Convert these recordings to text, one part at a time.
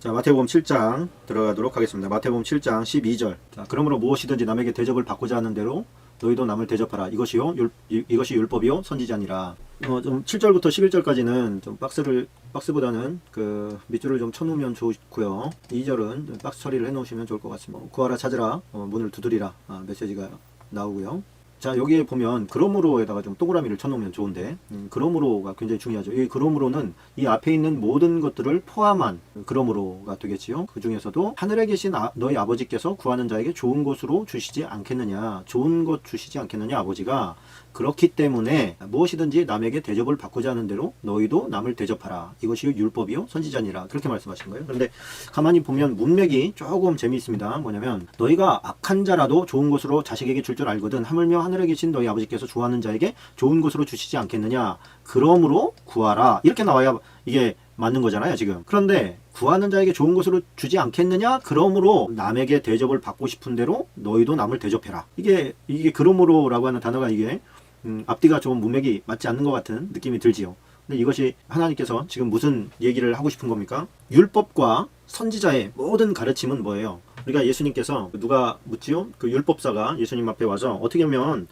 자, 마태복음 7장 들어가도록 하겠습니다. 마태복음 7장 12절. 자, 그러므로 무엇이든지 남에게 대접을 받고자 하는 대로 너희도 남을 대접하라. 이것이 율법이요 선지자니라. 좀 7절부터 11절까지는 좀 박스보다는 그 밑줄을 좀 쳐놓으면 좋고요. 2절은 박스 처리를 해놓으시면 좋을 것 같습니다. 구하라 찾으라 문을 두드리라 메시지가 나오고요. 자, 여기에 보면 그러므로에다가 좀 동그라미를 쳐놓으면 좋은데 그러므로가 굉장히 중요하죠. 이 그러므로는 이 앞에 있는 모든 것들을 포함한 그러므로가 되겠지요. 그 중에서도 하늘에 계신 너희 아버지께서 구하는 자에게 좋은 것으로 주시지 않겠느냐, 좋은 것 주시지 않겠느냐 아버지가. 그렇기 때문에 무엇이든지 남에게 대접을 받고자 하는 대로 너희도 남을 대접하라. 이것이 율법이요 선지자니라. 그렇게 말씀하신 거예요. 그런데 가만히 보면 문맥이 조금 재미있습니다. 뭐냐면 너희가 악한 자라도 좋은 것으로 자식에게 줄 줄 알거든 하물며 하늘에 계신 너희 아버지께서 좋아하는 자에게 좋은 것으로 주시지 않겠느냐. 그러므로 구하라. 이렇게 나와야 이게 맞는 거잖아요 지금. 그런데 구하는 자에게 좋은 것으로 주지 않겠느냐. 그러므로 남에게 대접을 받고 싶은 대로 너희도 남을 대접해라. 이게 그러므로라고 하는 단어가 이게 앞뒤가 좀 문맥이 맞지 않는 것 같은 느낌이 들지요. 근데 이것이 하나님께서 지금 무슨 얘기를 하고 싶은 겁니까? 율법과 선지자의 모든 가르침은 뭐예요? 우리가 예수님께서 누가 묻지요? 그 율법사가 예수님 앞에 와서 어떻게 하면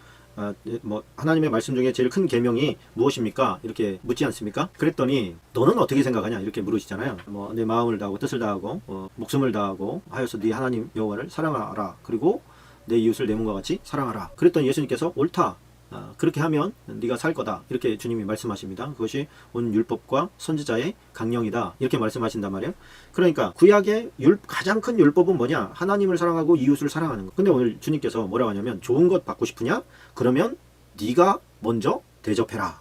하나님의 말씀 중에 제일 큰 계명이 무엇입니까? 이렇게 묻지 않습니까? 그랬더니 너는 어떻게 생각하냐? 이렇게 물으시잖아요. 내 마음을 다하고 뜻을 다하고 목숨을 다하고 하여서 네 하나님 여호와를 사랑하라. 그리고 내 이웃을 내 몸과 같이 사랑하라. 그랬더니 예수님께서 옳다. 그렇게 하면 네가 살 거다. 이렇게 주님이 말씀하십니다. 그것이 온 율법과 선지자의 강령이다. 이렇게 말씀하신단 말이에요. 그러니까 구약의 가장 큰 율법은 뭐냐? 하나님을 사랑하고 이웃을 사랑하는 거. 근데 오늘 주님께서 뭐라고 하냐면 좋은 것 받고 싶으냐? 그러면 네가 먼저 대접해라.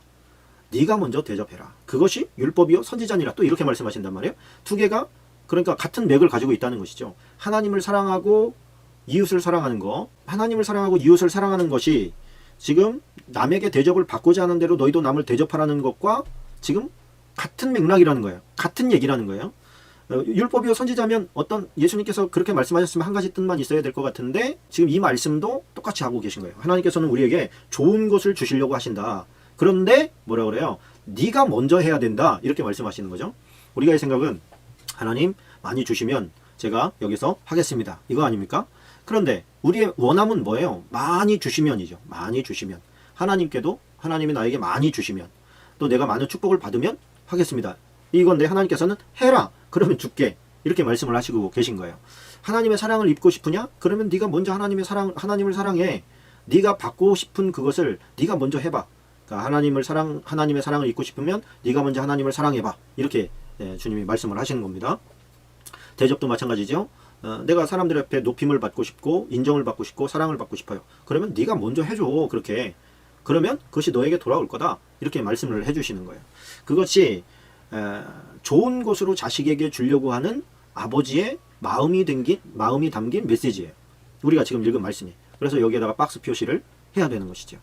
네가 먼저 대접해라. 그것이 율법이요 선지자니라. 또 이렇게 말씀하신단 말이에요. 두 개가 그러니까 같은 맥을 가지고 있다는 것이죠. 하나님을 사랑하고 이웃을 사랑하는 거. 하나님을 사랑하고 이웃을 사랑하는 것이 지금 남에게 대접을 받고자 하는 대로 너희도 남을 대접하라는 것과 지금 같은 맥락이라는 거예요. 같은 얘기라는 거예요. 율법이요 선지자면 어떤 예수님께서 그렇게 말씀하셨으면 한 가지 뜻만 있어야 될 것 같은데 지금 이 말씀도 똑같이 하고 계신 거예요. 하나님께서는 우리에게 좋은 것을 주시려고 하신다. 그런데 뭐라 그래요? 네가 먼저 해야 된다. 이렇게 말씀하시는 거죠. 우리가 이 생각은 하나님 많이 주시면 제가 여기서 하겠습니다. 이거 아닙니까? 그런데 우리의 원함은 뭐예요? 많이 주시면이죠. 많이 주시면. 하나님께도 하나님이 나에게 많이 주시면 또 내가 많은 축복을 받으면 하겠습니다. 이건데 하나님께서는 해라. 그러면 줄게. 이렇게 말씀을 하시고 계신 거예요. 하나님의 사랑을 입고 싶으냐? 그러면 네가 먼저 하나님을 사랑해. 네가 받고 싶은 그것을 네가 먼저 해봐. 그러니까 하나님의 사랑을 입고 싶으면 네가 먼저 하나님을 사랑해봐. 이렇게 주님이 말씀을 하시는 겁니다. 대접도 마찬가지죠. 내가 사람들 앞에 높임을 받고 싶고 인정을 받고 싶고 사랑을 받고 싶어요. 그러면 네가 먼저 해줘. 그렇게. 그러면 그것이 너에게 돌아올 거다. 이렇게 말씀을 해주시는 거예요. 그것이 좋은 것으로 자식에게 주려고 하는 아버지의 마음이 담긴 메시지예요. 우리가 지금 읽은 말씀이. 그래서 여기에다가 박스 표시를 해야 되는 것이죠.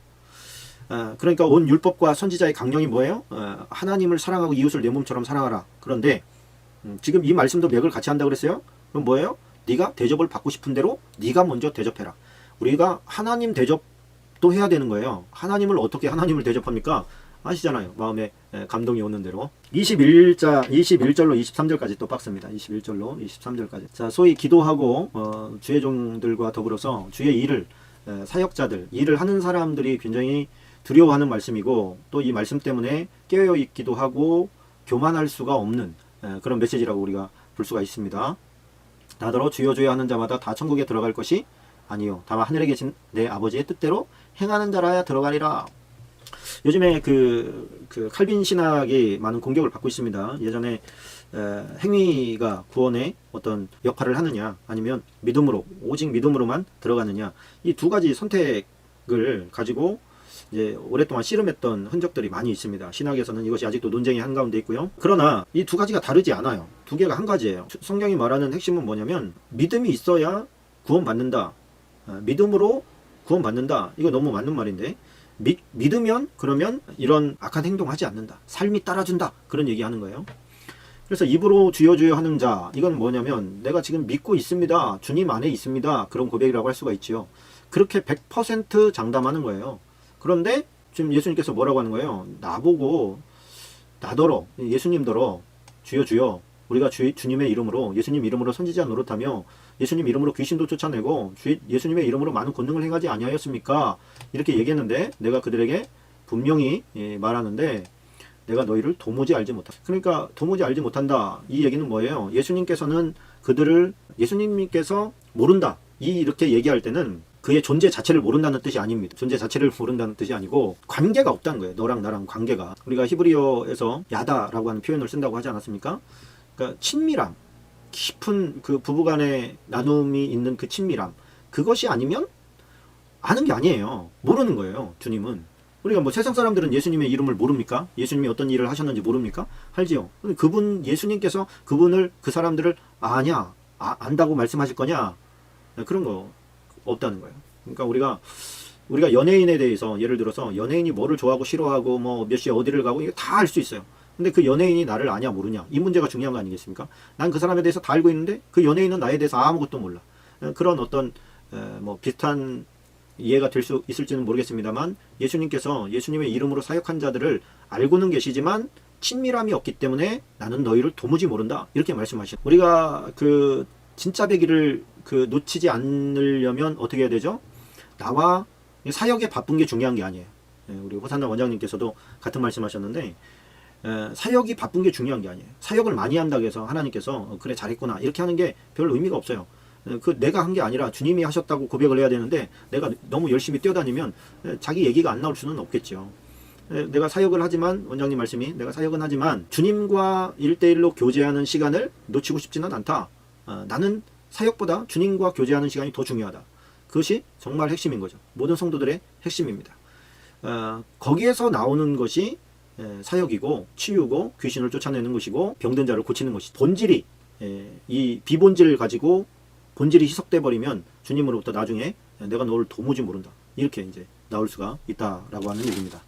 그러니까 온 율법과 선지자의 강령이 뭐예요? 하나님을 사랑하고 이웃을 내 몸처럼 사랑하라. 그런데 지금 이 말씀도 맥을 같이 한다고 그랬어요? 그럼 뭐예요? 네가 대접을 받고 싶은 대로 네가 먼저 대접해라. 우리가 하나님 대접도 해야 되는 거예요. 하나님을 어떻게 하나님을 대접합니까? 아시잖아요. 마음에 감동이 오는 대로. 21절로 23절까지 또 박스입니다. 21절로 23절까지. 자, 소위 기도하고 주의 종들과 더불어서 주의 일을 사역자들, 일을 하는 사람들이 굉장히 두려워하는 말씀이고 또 이 말씀 때문에 깨어있기도 하고 교만할 수가 없는 그런 메시지라고 우리가 볼 수가 있습니다. 나더러 주여 주여 하는 자마다 다 천국에 들어갈 것이 아니요 다만 하늘에 계신 내 아버지의 뜻대로 행하는 자라야 들어가리라. 요즘에 그 칼빈 신학이 많은 공격을 받고 있습니다. 예전에 행위가 구원의 어떤 역할을 하느냐 아니면 믿음으로 오직 믿음으로만 들어가느냐 이 두 가지 선택을 가지고 이제 오랫동안 씨름했던 흔적들이 많이 있습니다. 신학에서는 이것이 아직도 논쟁의 한가운데 있고요. 그러나 이 두 가지가 다르지 않아요. 두 개가 한 가지예요. 성경이 말하는 핵심은 뭐냐면 믿음이 있어야 구원받는다. 믿음으로 구원받는다. 이거 너무 맞는 말인데 믿으면 그러면 이런 악한 행동하지 않는다. 삶이 따라준다. 그런 얘기하는 거예요. 그래서 입으로 주여 주여 하는 자 이건 뭐냐면 내가 지금 믿고 있습니다. 주님 안에 있습니다. 그런 고백이라고 할 수가 있지요. 그렇게 100% 장담하는 거예요. 그런데 지금 예수님께서 뭐라고 하는 거예요? 나보고 나더러 예수님더러 주여 주여 우리가 주님의 이름으로, 예수님 이름으로 선지자 노릇하며 예수님 이름으로 귀신도 쫓아내고 예수님의 이름으로 많은 권능을 행하지 아니하였습니까? 이렇게 얘기했는데 내가 그들에게 분명히 말하는데 내가 너희를 도무지 알지 못한다. 그러니까 도무지 알지 못한다. 이 얘기는 뭐예요? 예수님께서는 예수님께서 모른다. 이렇게 얘기할 때는 그의 존재 자체를 모른다는 뜻이 아닙니다. 존재 자체를 모른다는 뜻이 아니고 관계가 없다는 거예요. 너랑 나랑 관계가. 우리가 히브리어에서 야다라고 하는 표현을 쓴다고 하지 않았습니까? 그러니까 친밀함, 깊은 그 부부간의 나눔이 있는 그 친밀함, 그것이 아니면 아는 게 아니에요. 모르는 거예요. 주님은. 우리가 뭐 세상 사람들은 예수님의 이름을 모릅니까? 예수님이 어떤 일을 하셨는지 모릅니까? 알지요. 예수님께서 그 사람들을 아냐, 안다고 말씀하실 거냐? 그런 거 없다는 거예요. 그러니까 우리가 연예인에 대해서 예를 들어서 연예인이 뭐를 좋아하고 싫어하고 뭐 몇 시에 어디를 가고 이거 다 알 수 있어요. 근데 그 연예인이 나를 아냐 모르냐 이 문제가 중요한 거 아니겠습니까? 난 그 사람에 대해서 다 알고 있는데 그 연예인은 나에 대해서 아무것도 몰라. 그런 어떤 뭐 비슷한 이해가 될 수 있을지는 모르겠습니다만 예수님께서 예수님의 이름으로 사역한 자들을 알고는 계시지만 친밀함이 없기 때문에 나는 너희를 도무지 모른다 이렇게 말씀하셨어요. 우리가 그 진짜 배기를 놓치지 않으려면 어떻게 해야 되죠? 나와 사역에 바쁜 게 중요한 게 아니에요. 우리 호산나 원장님께서도 같은 말씀하셨는데 사역이 바쁜 게 중요한 게 아니에요. 사역을 많이 한다고 해서 하나님께서 그래 잘했구나 이렇게 하는 게 별 의미가 없어요. 내가 한 게 아니라 주님이 하셨다고 고백을 해야 되는데 내가 너무 열심히 뛰어다니면 자기 얘기가 안 나올 수는 없겠죠. 내가 사역을 하지만 원장님 말씀이 내가 사역은 하지만 주님과 1대1로 교제하는 시간을 놓치고 싶지는 않다. 나는 사역보다 주님과 교제하는 시간이 더 중요하다. 그것이 정말 핵심인 거죠. 모든 성도들의 핵심입니다. 거기에서 나오는 것이 사역이고 치유고 귀신을 쫓아내는 것이고 병든 자를 고치는 것이 본질이 이 비본질을 가지고 본질이 희석돼 버리면 주님으로부터 나중에 내가 너를 도무지 모른다 이렇게 이제 나올 수가 있다라고 하는 얘기입니다.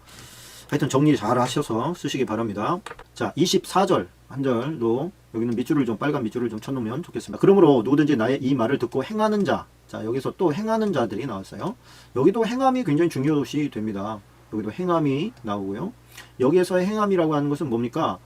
하여튼 정리 잘 하셔서 쓰시기 바랍니다. 자, 24절 한 절도 여기는 밑줄을 좀 빨간 밑줄을 좀 쳐놓으면 좋겠습니다. 그러므로 누구든지 나의 이 말을 듣고 행하는 자, 자 여기서 또 행하는 자들이 나왔어요. 여기도 행함이 굉장히 중요시 됩니다. 여기도 행함이 나오고요. 여기에서의 행함이라고 하는 것은 뭡니까?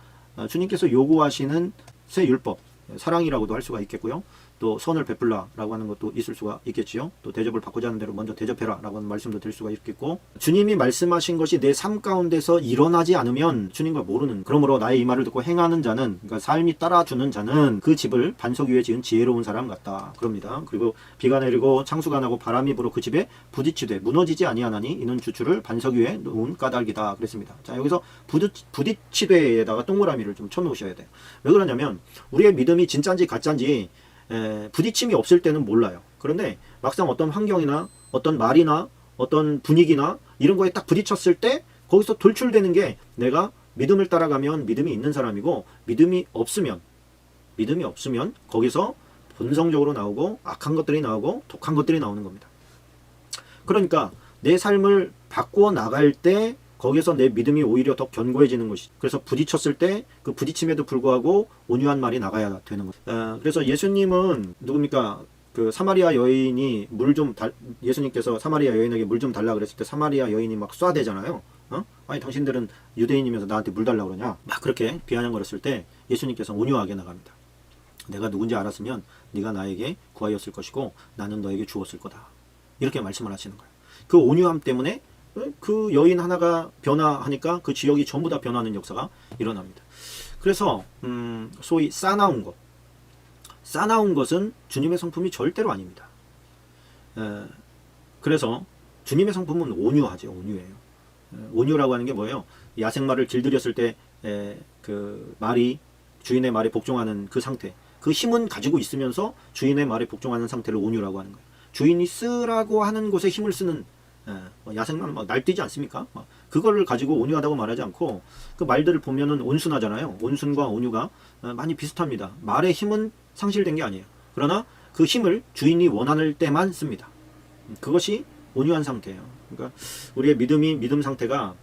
주님께서 요구하시는 새 율법, 사랑이라고도 할 수가 있겠고요. 또 선을 베풀라라고 하는 것도 있을 수가 있겠지요. 또 대접을 받고자 하는 대로 먼저 대접해라라고 하는 말씀도 드릴 수가 있겠고 주님이 말씀하신 것이 내 삶 가운데서 일어나지 않으면 주님과 모르는 그러므로 나의 이 말을 듣고 행하는 자는 그러니까 삶이 따라주는 자는 그 집을 반석 위에 지은 지혜로운 사람 같다. 그럽니다. 그리고 비가 내리고 창수가 나고 바람이 불어 그 집에 부딪히되 무너지지 아니하나니 이는 주추를 반석 위에 놓은 까닭이다. 그랬습니다. 자 여기서 부딪히되에다가 동그라미를 좀 쳐놓으셔야 돼요. 왜 그러냐면 우리의 믿음이 진짜인지 가짜인지 부딪힘이 없을 때는 몰라요. 그런데 막상 어떤 환경이나 어떤 말이나 어떤 분위기나 이런 거에 딱 부딪혔을 때 거기서 돌출되는 게 내가 믿음을 따라가면 믿음이 있는 사람이고 믿음이 없으면 거기서 본성적으로 나오고 악한 것들이 나오고 독한 것들이 나오는 겁니다. 그러니까 내 삶을 바꾸어 나갈 때 거기서 내 믿음이 오히려 더 견고해지는 것이. 그래서 부딪혔을 때 그 부딪힘에도 불구하고 온유한 말이 나가야 되는 것. 그래서 예수님은 누굽니까? 그 사마리아 여인이 예수님께서 사마리아 여인에게 물 좀 달라 그랬을 때 사마리아 여인이 막 쏴대잖아요. 아니 당신들은 유대인이면서 나한테 물 달라 그러냐? 막 그렇게 비아냥거렸을 때 예수님께서 온유하게 나갑니다. 내가 누군지 알았으면 네가 나에게 구하였을 것이고 나는 너에게 주었을 거다. 이렇게 말씀을 하시는 거예요. 그 온유함 때문에 그 여인 하나가 변화하니까 그 지역이 전부 다 변하는 역사가 일어납니다. 그래서 소위 싸나운 것은 주님의 성품이 절대로 아닙니다. 그래서 주님의 성품은 온유하죠. 온유해요. 온유라고 하는 게 뭐예요? 야생마를 길들였을 때 그 말이 주인의 말에 복종하는 그 상태, 그 힘은 가지고 있으면서 주인의 말에 복종하는 상태를 온유라고 하는 거예요. 주인이 쓰라고 하는 곳에 힘을 쓰는 야생마는 막 날뛰지 않습니까? 그거를 가지고 온유하다고 말하지 않고 그 말들을 보면은 온순하잖아요. 온순과 온유가 많이 비슷합니다. 말의 힘은 상실된 게 아니에요. 그러나 그 힘을 주인이 원하는 때만 씁니다. 그것이 온유한 상태예요. 그러니까 우리의 믿음 상태가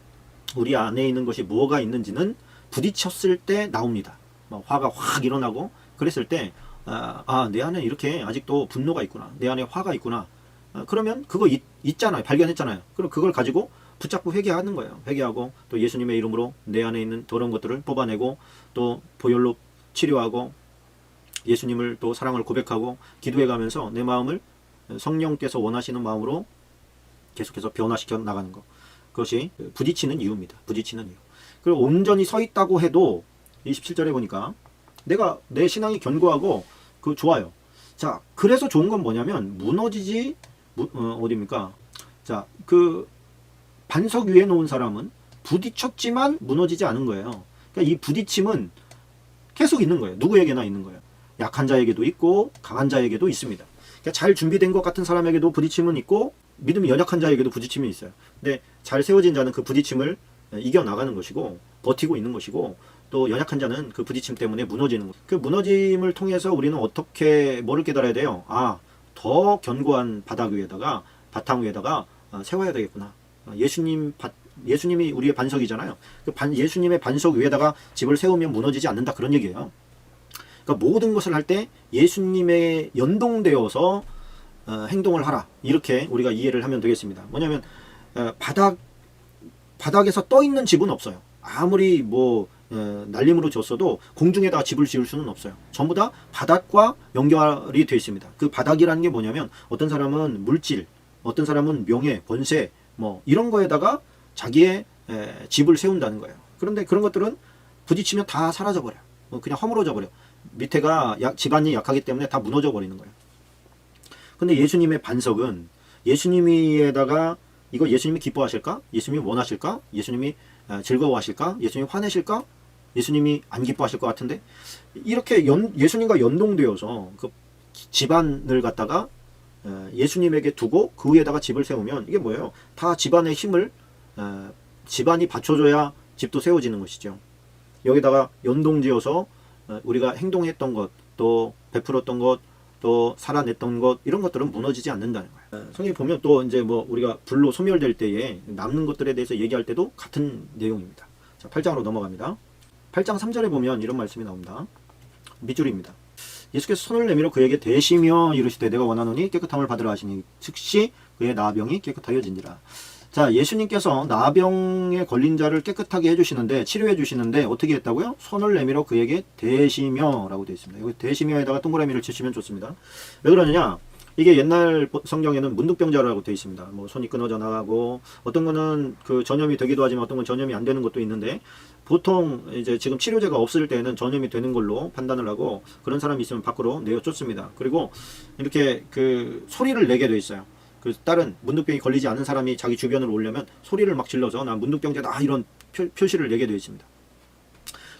우리 안에 있는 것이 뭐가 있는지는 부딪혔을 때 나옵니다. 화가 확 일어나고 그랬을 때 내 안에 이렇게 아직도 분노가 있구나. 내 안에 화가 있구나. 그러면 그거 있잖아요. 발견했잖아요. 그럼 그걸 가지고 붙잡고 회개하는 거예요. 회개하고 또 예수님의 이름으로 내 안에 있는 더러운 것들을 뽑아내고 또 보혈로 치료하고 예수님을 또 사랑을 고백하고 기도해 가면서 내 마음을 성령께서 원하시는 마음으로 계속해서 변화시켜 나가는 것. 그것이 부딪히는 이유입니다. 부딪히는 이유. 그리고 온전히 서 있다고 해도 27절에 보니까 내 신앙이 견고하고 그 좋아요. 자, 그래서 좋은 건 뭐냐면 무너지지 어디입니까? 자, 그 반석 위에 놓은 사람은 부딪혔지만 무너지지 않은 거예요. 그러니까 이 부딪힘은 계속 있는 거예요. 누구에게나 있는 거예요. 약한 자에게도 있고 강한 자에게도 있습니다. 그러니까 잘 준비된 것 같은 사람에게도 부딪힘은 있고 믿음이 연약한 자에게도 부딪힘이 있어요. 근데 잘 세워진 자는 그 부딪힘을 이겨나가는 것이고 버티고 있는 것이고 또 연약한 자는 그 부딪힘 때문에 무너지는 것. 그 무너짐을 통해서 우리는 어떻게 뭐를 깨달아야 돼요? 더 견고한 바닥 위에다가 바탕 위에다가 세워야 되겠구나. 예수님이 우리의 반석이잖아요. 예수님의 반석 위에다가 집을 세우면 무너지지 않는다 그런 얘기예요. 그러니까 모든 것을 할 때 예수님에 연동되어서 행동을 하라. 이렇게 우리가 이해를 하면 되겠습니다. 뭐냐면 바닥에서 떠 있는 집은 없어요. 아무리 날림으로 졌어도 공중에다가 집을 지을 수는 없어요. 전부 다 바닥과 연결이 되어 있습니다. 그 바닥이라는 게 뭐냐면 어떤 사람은 물질, 어떤 사람은 명예, 권세 이런 거에다가 자기의 집을 세운다는 거예요. 그런데 그런 것들은 부딪히면 다 사라져 버려요. 그냥 허물어져 버려. 밑에가 집안이 약하기 때문에 다 무너져 버리는 거예요. 근데 예수님의 반석은 예수님에다가 이거 예수님이 기뻐하실까? 예수님이 원하실까? 예수님이 즐거워하실까? 예수님이 화내실까? 예수님이 안 기뻐하실 것 같은데 이렇게 예수님과 연동되어서 그 집안을 갖다가 예수님에게 두고 그 위에다가 집을 세우면 이게 뭐예요? 다 집안의 힘을 집안이 받쳐줘야 집도 세워지는 것이죠. 여기다가 연동지어서 우리가 행동했던 것, 또 베풀었던 것, 또 살아냈던 것 이런 것들은 무너지지 않는다는 거예요. 성경에 보면 또 이제 우리가 불로 소멸될 때에 남는 것들에 대해서 얘기할 때도 같은 내용입니다. 자, 8장으로 넘어갑니다. 8장 3절에 보면 이런 말씀이 나옵니다. 밑줄입니다. 예수께서 손을 내밀어 그에게 대시며 이르시되 내가 원하노니 깨끗함을 받으라 하시니 즉시 그의 나병이 깨끗하여진지라. 자, 예수님께서 나병에 걸린 자를 깨끗하게 해주시는데 치료해 주시는데 어떻게 했다고요? 손을 내밀어 그에게 대시며 라고 되어 있습니다. 여기 대시며에다가 동그라미를 치시면 좋습니다. 왜 그러느냐? 이게 옛날 성경에는 문둥병자라고 되어 있습니다. 손이 끊어져 나가고 어떤 거는 그 전염이 되기도 하지만 어떤 건 전염이 안 되는 것도 있는데 보통 이제 지금 치료제가 없을 때는 전염이 되는 걸로 판단을 하고 그런 사람이 있으면 밖으로 내어 쫓습니다. 그리고 이렇게 그 소리를 내게 돼 있어요. 그 다른 문둥병이 걸리지 않은 사람이 자기 주변으로 오려면 소리를 막 질러서 나 문둥병자다 이런 표시를 내게 되어 있습니다.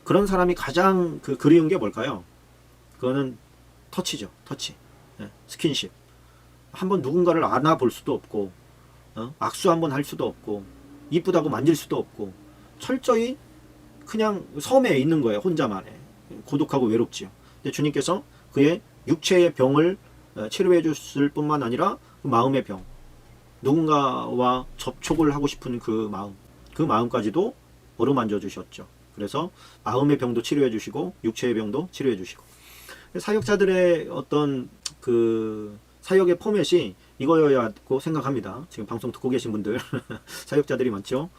그런 사람이 가장 그리운 게 뭘까요? 그거는 터치죠. 터치. 스킨십. 한번 누군가를 안아볼 수도 없고 악수 한번 할 수도 없고 이쁘다고 만질 수도 없고 철저히 그냥 섬에 있는 거예요. 혼자만에. 고독하고 외롭지요. 근데 주님께서 그의 육체의 병을 치료해 줬을 뿐만 아니라 그 마음의 병, 누군가와 접촉을 하고 싶은 그 마음까지도 어루만져 주셨죠. 그래서 마음의 병도 치료해 주시고 육체의 병도 치료해 주시고 사역자들의 어떤 그 사역의 포맷이 이거여야고 생각합니다. 지금 방송 듣고 계신 분들 사역자들이 많죠.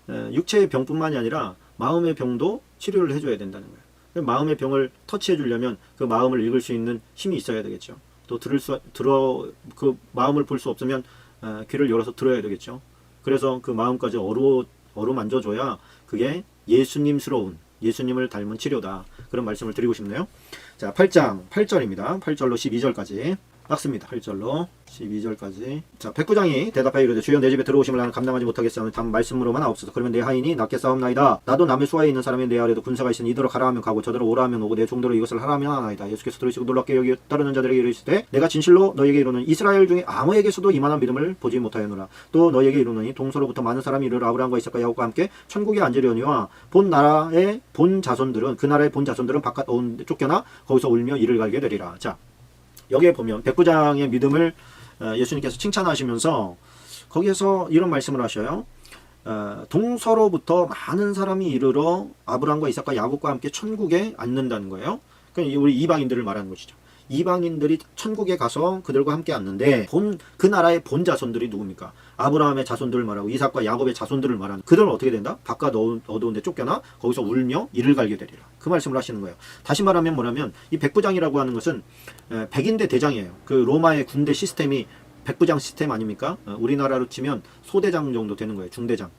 육체의 병뿐만이 아니라 마음의 병도 치료를 해줘야 된다는 거예요. 마음의 병을 터치해 주려면 그 마음을 읽을 수 있는 힘이 있어야 되겠죠. 또 그 마음을 볼 수 없으면 귀를 열어서 들어야 되겠죠. 그래서 그 마음까지 어루만져줘야 그게 예수님스러운 예수님을 닮은 치료다. 그런 말씀을 드리고 싶네요. 자, 8장 8절입니다. 8절로 12절까지 닦습니다. 8절로 12절까지. 자, 백부장이 대답하여 이르되 주여 내 집에 들어오심을 나는 감당하지 못하겠사오니 다만 말씀으로만 하옵소서. 그러면 내 하인이 낫게 싸움나이다. 나도 남의 수하에 있는 사람이 내 아래도 군사가 있으니 이더러 가라 하면 가고 저더러 오라 하면 오고 내 종대로 이것을 하라 하면 하나이다. 예수께서 들으시고 놀랍게 여기 따르는 자들에게 이르시되 내가 진실로 너에게 이르노니 이스라엘 중에 아무에게서도 이만한 믿음을 보지 못하였노라. 또 너에게 이르노니 동서로부터 많은 사람이 이르러 아브라함과 이삭과 야곱과 함께 천국에 앉으려니와 본 나라의 본 자손들은 그 나라의 본 자손들은 바깥 어운데 쫓겨나 거기서 울며 이를 갈게 되리라. 자, 여기에 보면 백부장의 믿음을 예수님께서 칭찬하시면서 거기에서 이런 말씀을 하셔요. 동서로부터 많은 사람이 이르러 아브라함과 이삭과 야곱과 함께 천국에 앉는다는 거예요. 그러니까 우리 이방인들을 말하는 것이죠. 이방인들이 천국에 가서 그들과 함께 앉는데 그 나라의 본 자손들이 누굽니까? 아브라함의 자손들을 말하고 이삭과 야곱의 자손들을 말하는 그들은 어떻게 된다? 바깥 어두운 데 쫓겨나 거기서 울며 이를 갈게 되리라. 그 말씀을 하시는 거예요. 다시 말하면 뭐냐면 이 백부장이라고 하는 것은 백인대 대장이에요. 그 로마의 군대 시스템이 백부장 시스템 아닙니까? 우리나라로 치면 소대장 정도 되는 거예요. 중대장,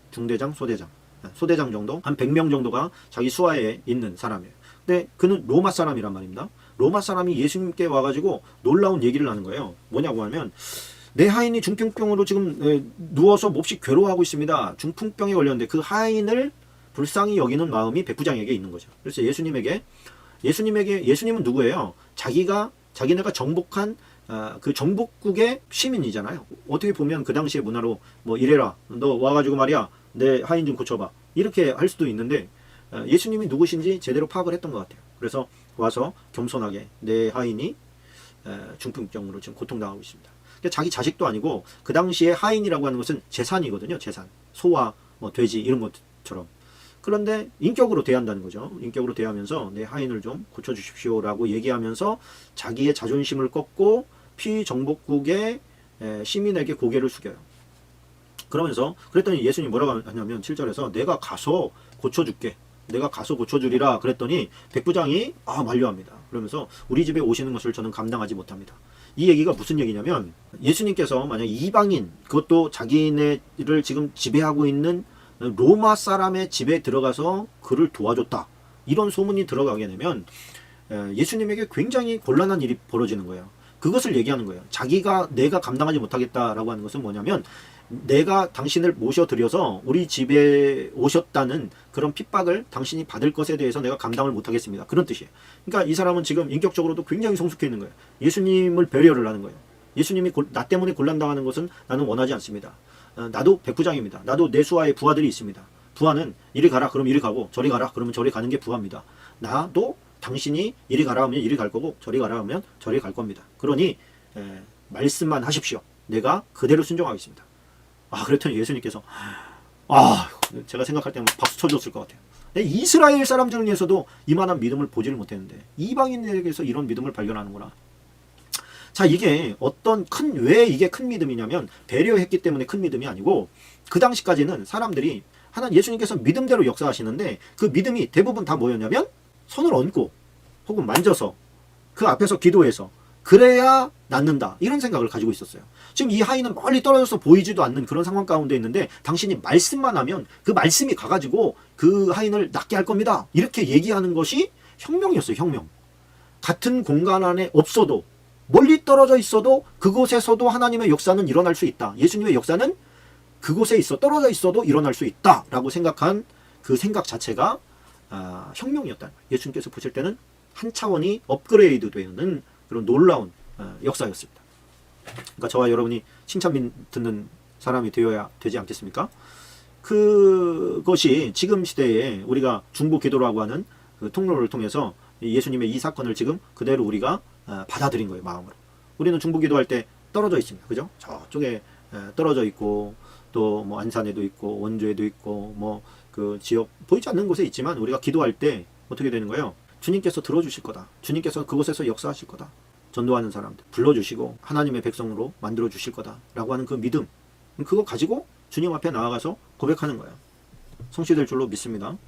소대장. 소대장 정도? 한 100명 정도가 자기 수하에 있는 사람이에요. 근데 그는 로마 사람이란 말입니다. 로마 사람이 예수님께 와가지고 놀라운 얘기를 하는 거예요. 뭐냐고 하면 내 하인이 중풍병으로 지금 누워서 몹시 괴로워하고 있습니다. 중풍병에 걸렸는데 그 하인을 불쌍히 여기는 마음이 백부장에게 있는 거죠. 그래서 예수님은 누구예요? 자기네가 정복한 그 정복국의 시민이잖아요. 어떻게 보면 그 당시의 문화로 뭐 이래라, 너 와가지고 말이야 내 하인 좀 고쳐봐, 이렇게 할 수도 있는데 예수님이 누구신지 제대로 파악을 했던 것 같아요. 그래서 와서 겸손하게 내 하인이 중풍병으로 지금 고통당하고 있습니다. 그러니까 자기 자식도 아니고 그 당시에 하인이라고 하는 것은 재산이거든요. 재산, 소와 뭐 돼지 이런 것처럼. 그런데 인격으로 대한다는 거죠. 인격으로 대하면서 내 하인을 좀 고쳐주십시오라고 얘기하면서 자기의 자존심을 꺾고 피정복국의 시민에게 고개를 숙여요. 그러면서 그랬더니 예수님이 뭐라고 하냐면 7절에서 내가 가서 고쳐줄게. 내가 가서 고쳐주리라 그랬더니 백부장이 만류합니다. 그러면서 우리 집에 오시는 것을 저는 감당하지 못합니다. 이 얘기가 무슨 얘기냐면 예수님께서 만약 이방인, 그것도 자기네를 지금 지배하고 있는 로마 사람의 집에 들어가서 그를 도와줬다, 이런 소문이 들어가게 되면 예수님에게 굉장히 곤란한 일이 벌어지는 거예요. 그것을 얘기하는 거예요. 내가 감당하지 못하겠다라고 하는 것은 뭐냐면 내가 당신을 모셔드려서 우리 집에 오셨다는 그런 핍박을 당신이 받을 것에 대해서 내가 감당을 못하겠습니다, 그런 뜻이에요. 그러니까 이 사람은 지금 인격적으로도 굉장히 성숙해 있는 거예요. 예수님을 배려를 하는 거예요. 예수님이 나 때문에 곤란당하는 것은 나는 원하지 않습니다. 나도 백부장입니다. 나도 내 수하에 부하들이 있습니다. 부하는 이리 가라 그러면 이리 가고, 저리 가라 그러면 저리 가는 게 부하입니다. 나도 당신이 이리 가라 하면 이리 갈 거고, 저리 가라 하면 저리 갈 겁니다. 그러니 말씀만 하십시오. 내가 그대로 순종하겠습니다. 그랬더니 예수님께서 제가 생각할 때는 박수 쳐줬을 것 같아요. 이스라엘 사람들 중에서도 이만한 믿음을 보지를 못했는데 이방인에게서 이런 믿음을 발견하는구나. 자, 이게 왜 이게 큰 믿음이냐면 배려했기 때문에 큰 믿음이 아니고, 그 당시까지는 사람들이 예수님께서 믿음대로 역사하시는데 그 믿음이 대부분 다 뭐였냐면 손을 얹고 혹은 만져서 그 앞에서 기도해서 그래야 낫는다, 이런 생각을 가지고 있었어요. 지금 이 하인은 멀리 떨어져서 보이지도 않는 그런 상황 가운데 있는데 당신이 말씀만 하면 그 말씀이 가가지고 그 하인을 낫게 할 겁니다, 이렇게 얘기하는 것이 혁명이었어요. 혁명. 같은 공간 안에 없어도, 멀리 떨어져 있어도 그곳에서도 하나님의 역사는 일어날 수 있다. 예수님의 역사는 그곳에 떨어져 있어도 일어날 수 있다 라고 생각한 그 생각 자체가 혁명이었다. 예수님께서 보실 때는 한 차원이 업그레이드 되는 그런 놀라운 역사였습니다. 그러니까 저와 여러분이 칭찬 듣는 사람이 되어야 되지 않겠습니까? 그것이 지금 시대에 우리가 중보 기도라고 하는 그 통로를 통해서 예수님의 이 사건을 지금 그대로 우리가 받아들인 거예요, 마음으로. 우리는 중보 기도할 때 떨어져 있습니다. 그죠? 저쪽에 떨어져 있고, 또 뭐 안산에도 있고, 원주에도 있고, 뭐 그 지역 보이지 않는 곳에 있지만 우리가 기도할 때 어떻게 되는 거예요? 주님께서 들어주실 거다. 주님께서 그곳에서 역사하실 거다. 전도하는 사람들 불러주시고 하나님의 백성으로 만들어 주실 거다라고 하는 그 믿음, 그거 가지고 주님 앞에 나아가서 고백하는 거예요. 성취될 줄로 믿습니다.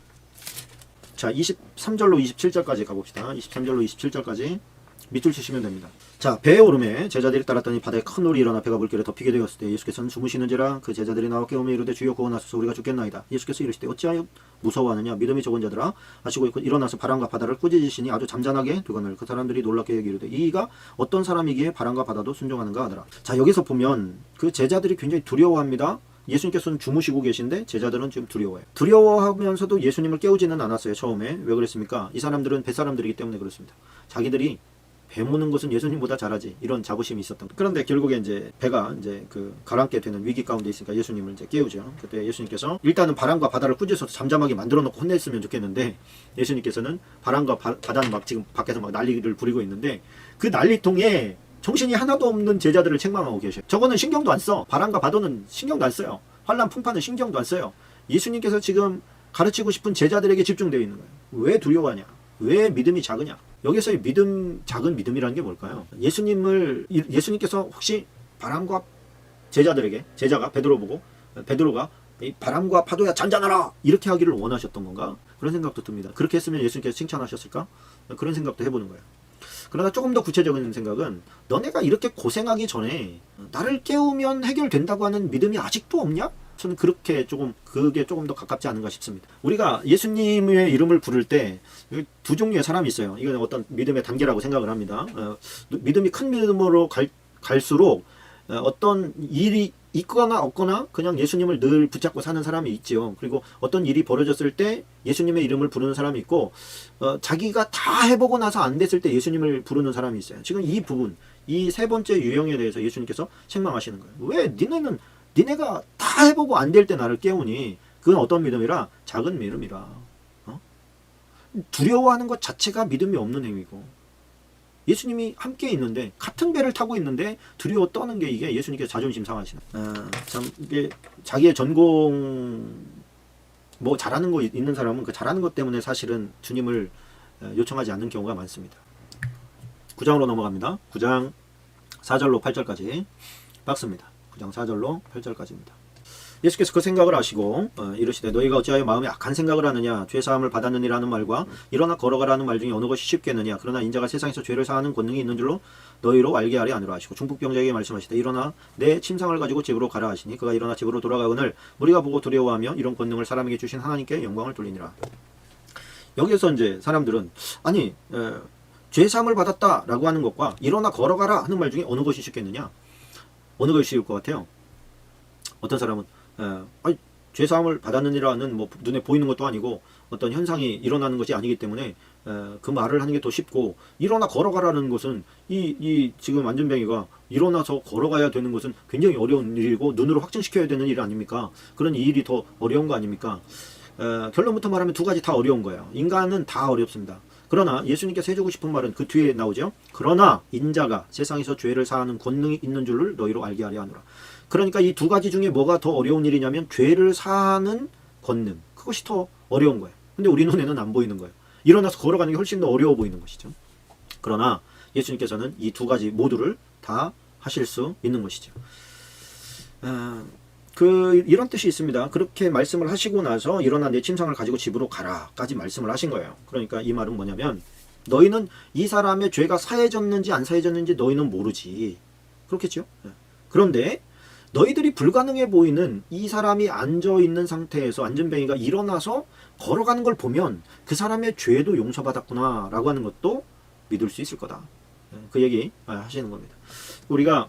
자, 23절로 27절까지 가봅시다. 23절로 27절까지 밑줄 치시면 됩니다. 자, 배에 오르매 제자들이 따랐더니 바다에 큰 놀이 일어나 배가 물결에 덮이게 되었을 때 예수께서는 주무시는지라 그 제자들이 나와 깨우며 이르되 주여 구원하소서, 우리가 죽겠나이다. 예수께서 이르시되 어찌하여 무서워하느냐, 믿음이 적은 자들아. 하시고 일어나서 바람과 바다를 꾸짖으시니 아주 잠잠하게 되거늘 그 사람들이 놀랍게 여기게 이르되 이가 어떤 사람이기에 바람과 바다도 순종하는가 하더라. 자, 여기서 보면 그 제자들이 굉장히 두려워합니다. 예수님께서는 주무시고 계신데 제자들은 지금 두려워해요. 두려워하면서도 예수님을 깨우지는 않았어요. 처음에. 왜 그랬습니까? 이 사람들은 뱃사람들이기 때문에 그렇습니다. 자기들이 배 무는 것은 예수님보다 잘하지, 이런 자부심이 있었던 거예요. 그런데 결국에 이제 배가 이제 그 가라앉게 되는 위기 가운데 있으니까 예수님을 이제 깨우죠. 그때 예수님께서 일단은 바람과 바다를 꾸짖어서 잠잠하게 만들어 놓고 혼냈으면 좋겠는데, 예수님께서는 바람과 바다는 막 지금 밖에서 막 난리를 부리고 있는데 그 난리통에 정신이 하나도 없는 제자들을 책망하고 계셔요. 저거는 신경도 안 써. 바람과 바다는 신경도 안 써요. 환란 풍파는 신경도 안 써요. 예수님께서 지금 가르치고 싶은 제자들에게 집중되어 있는 거예요. 왜 두려워하냐? 왜 믿음이 작으냐? 여기서의 작은 믿음이라는 게 뭘까요? 예수님께서 혹시 바람과 제자가 베드로 보고, 베드로가 이 바람과 파도야 잔잔하라 이렇게 하기를 원하셨던 건가? 그런 생각도 듭니다. 그렇게 했으면 예수님께서 칭찬하셨을까? 그런 생각도 해보는 거예요. 그러나 조금 더 구체적인 생각은, 너네가 이렇게 고생하기 전에 나를 깨우면 해결된다고 하는 믿음이 아직도 없냐? 저는 그게 조금 더 가깝지 않은가 싶습니다. 우리가 예수님의 이름을 부를 때 두 종류의 사람이 있어요. 이건 어떤 믿음의 단계라고 생각을 합니다. 믿음이 큰 믿음으로 갈수록 어떤 일이 있거나 없거나 그냥 예수님을 늘 붙잡고 사는 사람이 있지요. 그리고 어떤 일이 벌어졌을 때 예수님의 이름을 부르는 사람이 있고, 자기가 다 해보고 나서 안 됐을 때 예수님을 부르는 사람이 있어요. 지금 이 부분, 이 세 번째 유형에 대해서 예수님께서 책망하시는 거예요. 왜 니네가 다 해보고 안 될 때 나를 깨우니? 그건 어떤 믿음이라? 작은 믿음이라. 두려워하는 것 자체가 믿음이 없는 행위고, 예수님이 함께 있는데, 같은 배를 타고 있는데 두려워 떠는 게, 이게 예수님께서 자존심 상하시는. 참 이게 자기의 전공 뭐 잘하는 거 있는 사람은 그 잘하는 것 때문에 사실은 주님을 요청하지 않는 경우가 많습니다. 9장으로 넘어갑니다. 9장 4절로 8절까지 박스입니다. 9장 4절로 8절까지입니다. 예수께서 그 생각을 아시고 이르시되, 너희가 어찌하여 마음에 악한 생각을 하느냐? 죄사함을 받았느니라는 말과 일어나 걸어가라는 말 중에 어느 것이 쉽겠느냐? 그러나 인자가 세상에서 죄를 사하는 권능이 있는 줄로 너희로 알게 하리 아니라 하시고, 중풍병자에게 말씀하시되, 일어나 내 침상을 가지고 집으로 가라 하시니, 그가 일어나 집으로 돌아가거늘 무리가 보고 두려워하며 이런 권능을 사람에게 주신 하나님께 영광을 돌리니라. 여기에서 이제 사람들은, 아니 죄사함을 받았다라고 하는 것과 일어나 걸어가라 하는 말 중에 어느 것이 쉽겠느냐? 어느 것이 쉬울 것 같아요? 어떤 사람은 아니, 죄사함을 받았느니라는 뭐 눈에 보이는 것도 아니고 어떤 현상이 일어나는 것이 아니기 때문에 그 말을 하는 게 더 쉽고, 일어나 걸어가라는 것은 이 지금 안전뱅이가 일어나서 걸어가야 되는 것은 굉장히 어려운 일이고 눈으로 확증시켜야 되는 일 아닙니까? 그런 이 일이 더 어려운 거 아닙니까? 결론부터 말하면 두 가지 다 어려운 거예요. 인간은 다 어렵습니다. 그러나 예수님께서 해주고 싶은 말은 그 뒤에 나오죠. 그러나 인자가 세상에서 죄를 사하는 권능이 있는 줄을 너희로 알게 하려 하노라. 그러니까 이 두 가지 중에 뭐가 더 어려운 일이냐면, 죄를 사하는 권능, 그것이 더 어려운 거예요. 근데 우리 눈에는 안 보이는 거예요. 일어나서 걸어가는 게 훨씬 더 어려워 보이는 것이죠. 그러나 예수님께서는 이 두 가지 모두를 다 하실 수 있는 것이죠. 이런 뜻이 있습니다. 그렇게 말씀을 하시고 나서 일어나 내 침상을 가지고 집으로 가라까지 말씀을 하신 거예요. 그러니까 이 말은 뭐냐면, 너희는 이 사람의 죄가 사해졌는지 안 사해졌는지 너희는 모르지. 그렇겠죠? 그런데 너희들이 불가능해 보이는 이 사람이 앉아있는 상태에서 안전뱅이가 일어나서 걸어가는 걸 보면 그 사람의 죄도 용서받았구나 라고 하는 것도 믿을 수 있을 거다. 그 얘기 하시는 겁니다. 우리가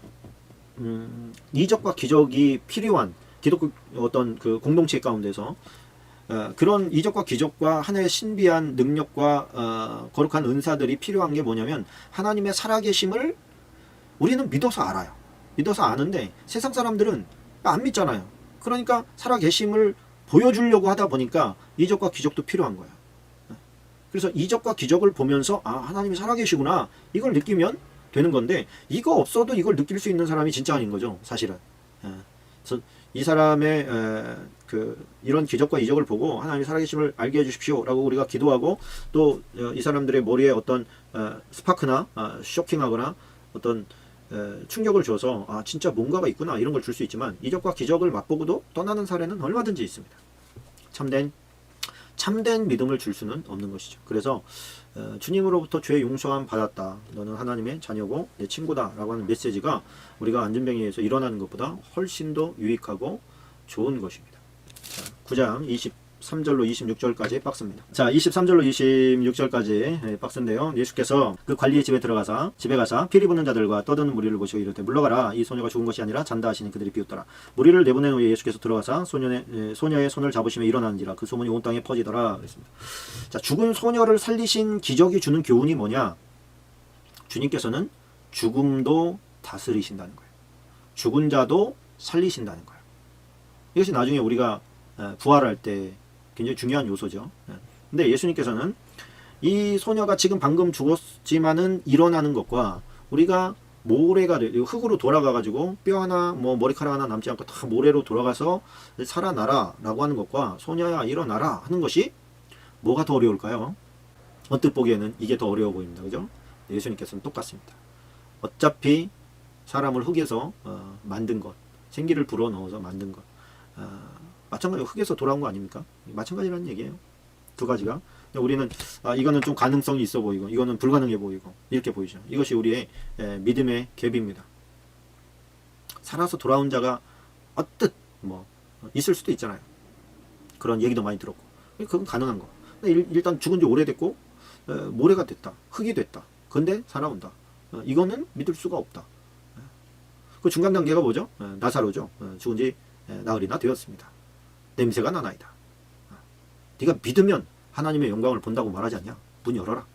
이적과 기적이 필요한 기독교 어떤 그 공동체 가운데서 그런 이적과 기적과 하나의 신비한 능력과 거룩한 은사들이 필요한 게 뭐냐면, 하나님의 살아계심을 우리는 믿어서 알아요. 믿어서 아는데 세상 사람들은 안 믿잖아요. 그러니까 살아계심을 보여주려고 하다 보니까 이적과 기적도 필요한 거예요. 그래서 이적과 기적을 보면서 하나님이 살아계시구나 이걸 느끼면 되는 건데, 이거 없어도 이걸 느낄 수 있는 사람이 진짜 아닌 거죠, 사실은. 그래서 이 사람의 이런 기적과 이적을 보고 하나님이 살아계심을 알게 해주십시오 라고 우리가 기도하고, 또 이 사람들의 머리에 어떤 스파크나 쇼킹하거나 어떤 충격을 줘서 진짜 뭔가가 있구나 이런 걸 줄 수 있지만, 이적과 기적을 맛보고도 떠나는 사례는 얼마든지 있습니다. 참된 믿음을 줄 수는 없는 것이죠. 그래서 주님으로부터 죄 용서함 받았다, 너는 하나님의 자녀고 내 친구다 라고 하는 메시지가 우리가 안전뱅이에서 일어나는 것보다 훨씬 더 유익하고 좋은 것입니다. 자, 9장 23절로 26절까지 박스입니다. 자, 23절로 26절까지 박스인데요. 예수께서 그 관리의 집에 가사 피리 부는 자들과 떠드는 무리를 보시고 이르되, 물러가라, 이 소녀가 죽은 것이 아니라 잔다 하시니 그들이 비웃더라. 무리를 내보낸 후에 예수께서 들어가사 소녀의 손을 잡으시며 일어나는지라. 그 소문이 온 땅에 퍼지더라 그랬습니다. 자, 죽은 소녀를 살리신 기적이 주는 교훈이 뭐냐? 주님께서는 죽음도 다스리신다는 거예요. 죽은 자도 살리신다는 거예요. 이것이 나중에 우리가 부활할 때 굉장히 중요한 요소죠. 근데 예수님께서는 이 소녀가 지금 방금 죽었지만은 일어나는 것과, 우리가 모래가 흙으로 돌아가가지고 뼈 하나 뭐 머리카락 하나 남지 않고 다 모래로 돌아가서 살아나라 라고 하는 것과, 소녀야 일어나라 하는 것이 뭐가 더 어려울까요? 언뜻 보기에는 이게 더 어려워 보입니다. 그죠? 예수님께서는 똑같습니다. 어차피 사람을 흙에서 만든 것, 생기를 불어넣어서 만든 것, 마찬가지로 흙에서 돌아온 거 아닙니까? 마찬가지라는 얘기예요. 두 가지가. 우리는 이거는 좀 가능성이 있어 보이고 이거는 불가능해 보이고 이렇게 보이죠. 이것이 우리의 믿음의 갭입니다. 살아서 돌아온 자가 어뜻 뭐 있을 수도 있잖아요. 그런 얘기도 많이 들었고 그건 가능한 거. 일단 죽은 지 오래됐고 모래가 됐다, 흙이 됐다. 근데 살아온다. 이거는 믿을 수가 없다. 그 중간 단계가 뭐죠? 나사로죠. 죽은 지 나흘이나 되었습니다. 냄새가 나나이다. 네가 믿으면 하나님의 영광을 본다고 말하지 않냐? 문 열어라.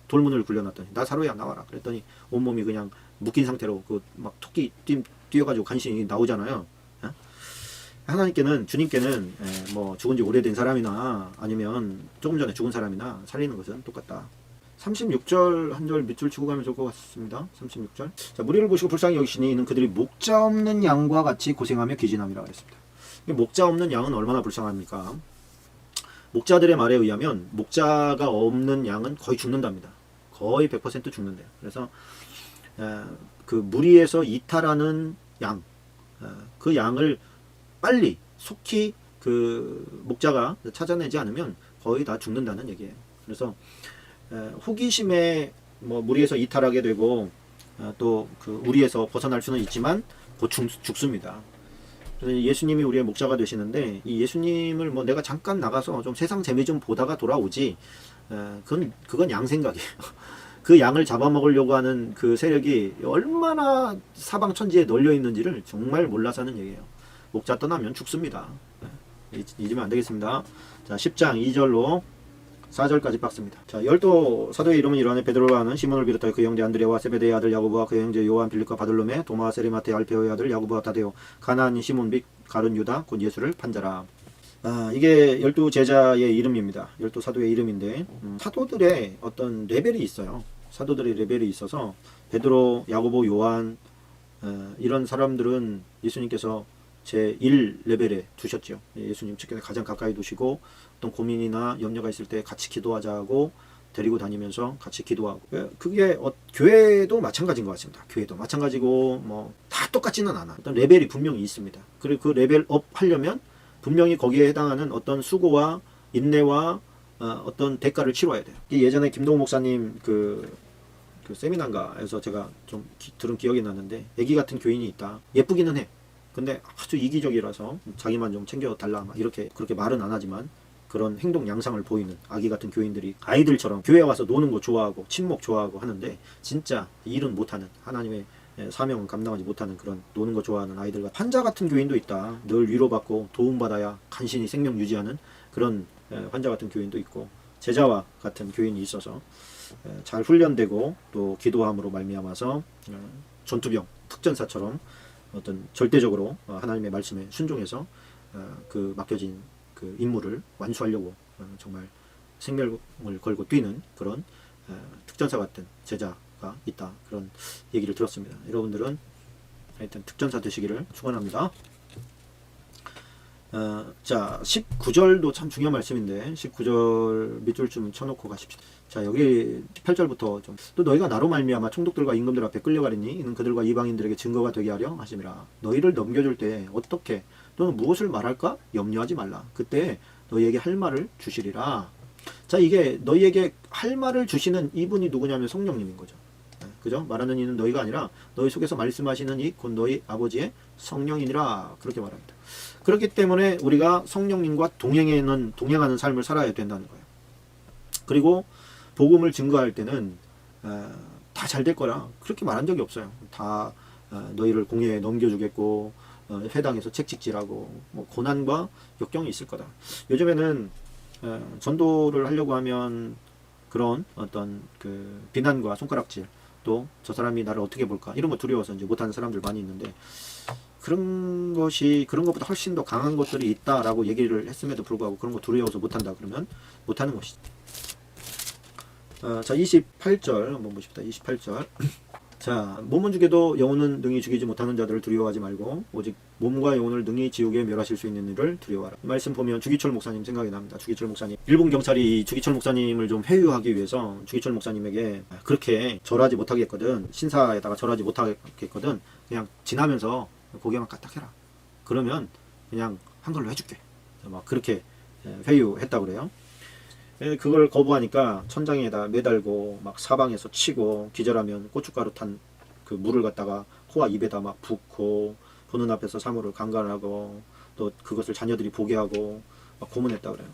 돌문을 굴려놨더니 나사로야 나와라. 그랬더니 온몸이 그냥 묶인 상태로 그 막 토끼 뛰어가지고 간신히 나오잖아요. 하나님께는, 주님께는 뭐 죽은 지 오래된 사람이나 아니면 조금 전에 죽은 사람이나 살리는 것은 똑같다. 36절 한 절 밑줄 치고 가면 좋을 것 같습니다. 36절. 자, 무리를 보시고 불쌍히 여기시니 이는 그들이 목자 없는 양과 같이 고생하며 기진함이라고 했습니다. 목자 없는 양은 얼마나 불쌍합니까? 목자들의 말에 의하면 목자가 없는 양은 거의 죽는답니다. 거의 100% 죽는데요. 그래서 그 무리에서 이탈하는 양, 그 양을 빨리 속히 그 목자가 찾아내지 않으면 거의 다 죽는다는 얘기예요. 그래서 호기심에 뭐 무리에서 이탈하게 되고 또 그 우리에서 벗어날 수는 있지만 곧 죽습니다. 그래서 예수님이 우리의 목자가 되시는데 이 예수님을 뭐 내가 잠깐 나가서 좀 세상 재미 좀 보다가 돌아오지, 그건 양 생각이에요. 그 양을 잡아먹으려고 하는 그 세력이 얼마나 사방 천지에 널려 있는지를 정말 몰라서 하는 얘기예요. 목자 떠나면 죽습니다. 잊으면 안 되겠습니다. 자, 10장 2절로 4절까지 박습니다. 자, 열두 사도의 이름은 이러하니 베드로라 하는 시몬을 비롯하여 그 형제 안드레와 세베대의 아들 야고보와 그 형제 요한 빌립과 바돌로메 도마 세리마테 알페오의 아들 야고보와 다데오 가나안인 시몬 및 가룟 유다 곧 예수를 판자라. 이게 열두 제자의 이름입니다. 열두 사도의 이름인데 사도들의 어떤 레벨이 있어요. 사도들의 레벨이 있어서 베드로, 야고보, 요한 이런 사람들은 예수님께서 제1레벨에 두셨죠. 예수님 측에 가장 가까이 두시고 어떤 고민이나 염려가 있을 때 같이 기도하자고 데리고 다니면서 같이 기도하고, 그게 교회도 마찬가지인 것 같습니다. 교회도 마찬가지고 뭐 다 똑같지는 않아. 어떤 레벨이 분명히 있습니다. 그리고 그 레벨업 하려면 분명히 거기에 해당하는 어떤 수고와 인내와 어떤 대가를 치러야 돼요. 예전에 김동호 목사님 그 세미나인가에서 제가 좀 들은 기억이 나는데, 애기 같은 교인이 있다. 예쁘기는 해. 근데 아주 이기적이라서 자기만 좀 챙겨달라 이렇게 그렇게 말은 안 하지만 그런 행동 양상을 보이는 아기 같은 교인들이 아이들처럼 교회 와서 노는 거 좋아하고 친목 좋아하고 하는데 진짜 일은 못하는, 하나님의 사명은 감당하지 못하는 그런 노는 거 좋아하는 아이들과 환자 같은 교인도 있다. 늘 위로받고 도움받아야 간신히 생명 유지하는 그런 환자 같은 교인도 있고, 제자와 같은 교인이 있어서 잘 훈련되고 또 기도함으로 말미암아서 전투병 특전사처럼 어떤 절대적으로 하나님의 말씀에 순종해서 그 맡겨진 그 임무를 완수하려고 정말 생명을 걸고 뛰는 그런 특전사 같은 제자가 있다. 그런 얘기를 들었습니다. 여러분들은 하여튼 특전사 되시기를 축원합니다. 자, 19절도 참 중요한 말씀인데 19절 밑줄 좀 쳐놓고 가십시다. 자, 여기 18절부터 좀 또 너희가 나로 말미암아 총독들과 임금들 앞에 끌려가리니 이는 그들과 이방인들에게 증거가 되게 하려 하심이라. 너희를 넘겨줄 때 어떻게 또는 무엇을 말할까 염려하지 말라. 그때 너희에게 할 말을 주시리라. 자, 이게 너희에게 할 말을 주시는 이분이 누구냐면 성령님인 거죠. 그죠? 말하는 이는 너희가 아니라 너희 속에서 말씀하시는 이 곧 너희 아버지의 성령이니라. 그렇게 말합니다. 그렇기 때문에 우리가 성령님과 동행하는 삶을 살아야 된다는 거예요. 그리고 복음을 증거할 때는 다 잘 될 거라 그렇게 말한 적이 없어요. 다 너희를 공회에 넘겨주겠고 회당에서 책찍질하고 뭐 고난과 역경이 있을 거다. 요즘에는 전도를 하려고 하면 그런 어떤 그 비난과 손가락질, 또 저 사람이 나를 어떻게 볼까 이런 거 두려워서 이제 못하는 사람들 많이 있는데, 그런 것보다 훨씬 더 강한 것들이 있다라고 얘기를 했음에도 불구하고 그런 거 두려워서 못한다 그러면 못하는 것이죠. 자, 28절 한번 보십시다. 28절. 자, 몸은 죽여도 영혼은 능히 죽이지 못하는 자들을 두려워하지 말고 오직 몸과 영혼을 능히 지옥에 멸하실 수 있는 일을 두려워하라. 이 말씀 보면 주기철 목사님 생각이 납니다. 주기철 목사님. 일본 경찰이 주기철 목사님을 좀 회유하기 위해서 주기철 목사님에게 그렇게 절하지 못하겠거든, 신사에다가 절하지 못하겠거든, 그냥 지나면서 고개만 까딱해라. 그러면 그냥 한 걸로 해줄게. 막 그렇게 회유했다고 그래요. 그걸 거부하니까 천장에다 매달고 막 사방에서 치고, 기절하면 고춧가루 탄 그 물을 갖다가 코와 입에다 막 붓고, 보는 앞에서 사물을 강간하고, 또 그것을 자녀들이 보게 하고 막 고문했다 그래요.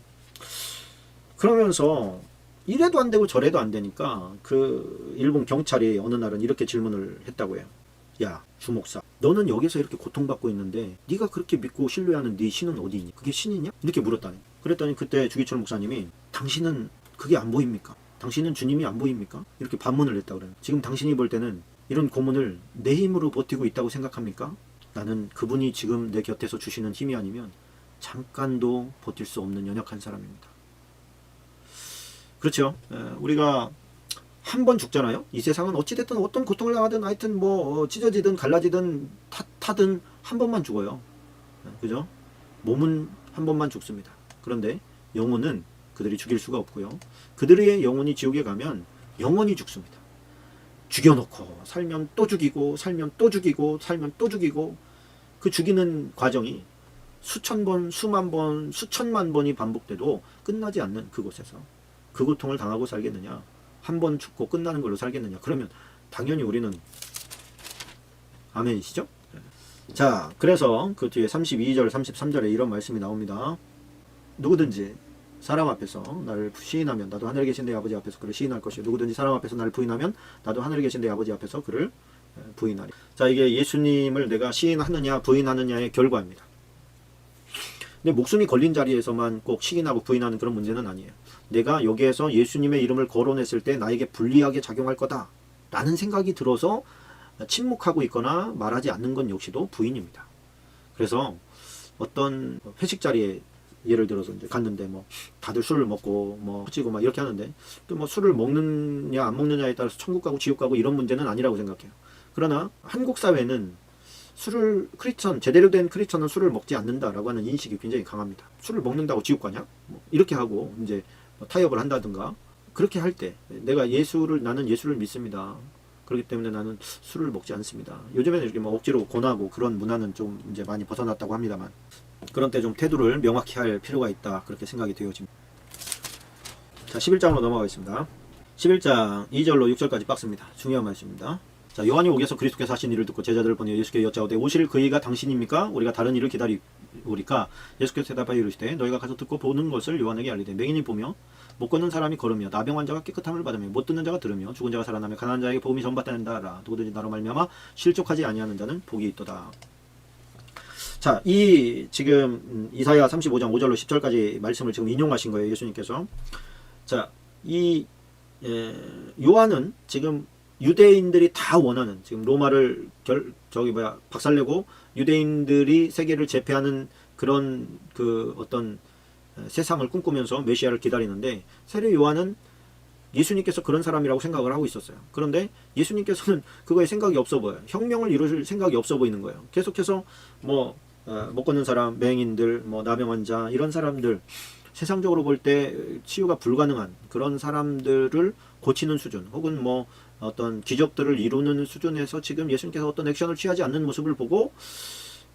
그러면서 이래도 안 되고 저래도 안 되니까 그 일본 경찰이 어느 날은 이렇게 질문을 했다고 해요. 야, 주목사, 너는 여기서 이렇게 고통받고 있는데 네가 그렇게 믿고 신뢰하는 네 신은 어디 있니? 그게 신이냐? 이렇게 물었다니. 그랬더니 그때 주기철 목사님이, 당신은 그게 안 보입니까? 당신은 주님이 안 보입니까? 이렇게 반문을 했다고 그래요. 지금 당신이 볼 때는 이런 고문을 내 힘으로 버티고 있다고 생각합니까? 나는 그분이 지금 내 곁에서 주시는 힘이 아니면 잠깐도 버틸 수 없는 연약한 사람입니다. 그렇죠. 우리가 한 번 죽잖아요. 이 세상은 어찌됐든 어떤 고통을 당하든 하여튼 뭐 찢어지든 갈라지든 타든 한 번만 죽어요. 그죠? 몸은 한 번만 죽습니다. 그런데 영혼은 그들이 죽일 수가 없고요. 그들의 영혼이 지옥에 가면 영원히 죽습니다. 죽여놓고 살면 또 죽이고, 살면 또 죽이고, 살면 또 죽이고, 그 죽이는 과정이 수천 번, 수만 번, 수천만 번이 반복돼도 끝나지 않는 그곳에서 그 고통을 당하고 살겠느냐? 한 번 죽고 끝나는 걸로 살겠느냐? 그러면 당연히 우리는 아멘이시죠? 자, 그래서 그 뒤에 32절, 33절에 이런 말씀이 나옵니다. 누구든지 사람 앞에서 나를 시인하면 나도 하늘에 계신 내 아버지 앞에서 그를 시인할 것이요, 누구든지 사람 앞에서 나를 부인하면 나도 하늘에 계신 내 아버지 앞에서 그를 부인하리. 자, 이게 예수님을 내가 시인하느냐 부인하느냐의 결과입니다. 근데 목숨이 걸린 자리에서만 꼭 시인하고 부인하는 그런 문제는 아니에요. 내가 여기에서 예수님의 이름을 거론했을 때 나에게 불리하게 작용할 거다 라는 생각이 들어서 침묵하고 있거나 말하지 않는 건 역시도 부인입니다. 그래서 어떤 회식 자리에 예를 들어서 이제 갔는데 뭐 다들 술을 먹고 뭐 찌고 막 이렇게 하는데, 또 뭐 술을 먹느냐 안 먹느냐에 따라서 천국 가고 지옥 가고 이런 문제는 아니라고 생각해요. 그러나 한국 사회는 술을, 제대로 된 크리스천은 술을 먹지 않는다라고 하는 인식이 굉장히 강합니다. 술을 먹는다고 지옥 가냐? 뭐 이렇게 하고 이제 타협을 한다든가, 그렇게 할 때 나는 예수를 믿습니다. 그렇기 때문에 나는 술을 먹지 않습니다. 요즘에는 이렇게 뭐 억지로 권하고 그런 문화는 좀 이제 많이 벗어났다고 합니다만, 그런 때 좀 태도를 명확히 할 필요가 있다, 그렇게 생각이 되어집니다. 자, 11장으로 넘어가겠습니다. 11장 2절로 6절까지 박스입니다. 중요한 말씀입니다. 자, 요한이 오게서 그리스도께서 하신 일을 듣고 제자들을 보내 예수께 여짜오되 오실 그이가 당신입니까? 우리가 다른 일을 기다리오리까? 예수께서 대답하여 이르시되 너희가 가서 듣고 보는 것을 요한에게 알리되, 맹인이 보며 못 걷는 사람이 걸으며 나병 환자가 깨끗함을 받으며 못 듣는 자가 들으며 죽은 자가 살아나며 가난한 자에게 복음이 전받는다라. 누구든지 나로 말미암아 실족하지 아니하는 자는 복이 있도다. 자, 이 지금 이사야 35장 5절로 10절까지 말씀을 지금 인용하신 거예요, 예수님께서. 자, 이 요한은 지금 유대인들이 다 원하는, 지금 로마를 박살내고 유대인들이 세계를 제패하는 그런 그 어떤 세상을 꿈꾸면서 메시아를 기다리는데, 세례 요한은 예수님께서 그런 사람이라고 생각을 하고 있었어요. 그런데 예수님께서는 그거에 생각이 없어 보여요. 혁명을 이루실 생각이 없어 보이는 거예요. 계속해서 못 걷는 사람, 맹인들, 나병 환자, 이런 사람들, 세상적으로 볼 때 치유가 불가능한 그런 사람들을 고치는 수준, 혹은 어떤 기적들을 이루는 수준에서 지금 예수님께서 어떤 액션을 취하지 않는 모습을 보고,